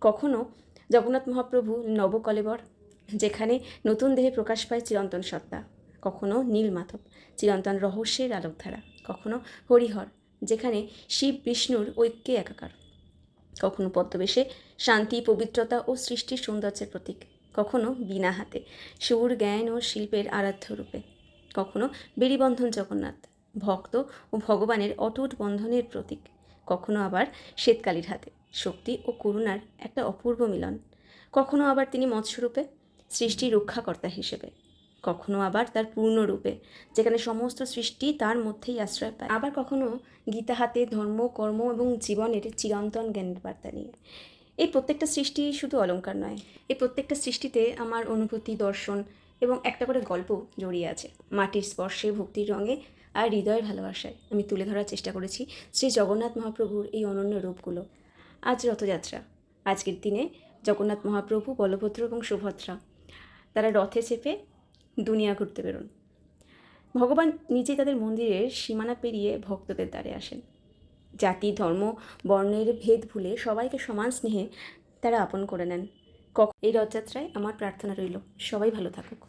কখনো জগন্নাথ মহাপ্রভু নবকলেবর, যেখানে নতুন দেহে প্রকাশ পায় চিরন্তন সত্তা। কখনো নীলমাধব, চিরন্তন রহস্যের আলোকধারা। কখনো হরিহর, যেখানে শিব বিষ্ণুর ঐক্যে একাকার। কখনো পদ্মবেশে শান্তি, পবিত্রতা ও সৃষ্টির সৌন্দর্যের প্রতীক। কখনো বিনা হাতে, সুর, জ্ঞান ও শিল্পের আরাধ্য রূপে। কখনো বেড়িবন্ধন জগন্নাথ, ভক্ত ও ভগবানের অটুট বন্ধনের প্রতীক। কখনো আবার শ্বেতকালীর হাতে, শক্তি ও করুণার একটা অপূর্ব মিলন। কখনো আবার তিনি মৎস্যরূপে, সৃষ্টির রক্ষাকর্তা হিসেবে। কখনো আবার তার পূর্ণরূপে, যেখানে সমস্ত সৃষ্টি তার মধ্যেই আশ্রয় পায়। আবার কখনো গীতা হাতে, ধর্ম, কর্ম এবং জীবনের চিরন্তন জ্ঞানের বার্তা নিয়ে। এই প্রত্যেকটা সৃষ্টি শুধু অলংকার নয়, এই প্রত্যেকটা সৃষ্টিতে আমার অনুভূতি, দর্শন এবং একটা করে গল্প জড়িয়ে আছে। মাটির স্পর্শে, ভক্তির রঙে আর হৃদয়ের ভালোবাসায় আমি তুলে ধরার চেষ্টা করেছি শ্রী জগন্নাথ মহাপ্রভুর এই অনন্য রূপগুলো। আজ রথযাত্রা। আজকের দিনে জগন্নাথ মহাপ্রভু, বলভদ্র এবং সুভদ্রা তারা রথে চেপে দুনিয়া ঘুরতে বেরোন। ভগবান নিজেই তাদের মন্দিরের সীমানা পেরিয়ে ভক্তদের দ্বারে আসেন। জাতি, ধর্ম, বর্ণের ভেদ ভুলে সবাইকে সমান স্নেহে তারা আপন করে নেন। এই রথযাত্রায় আমার প্রার্থনা রইল সবাই ভালো থাকুক।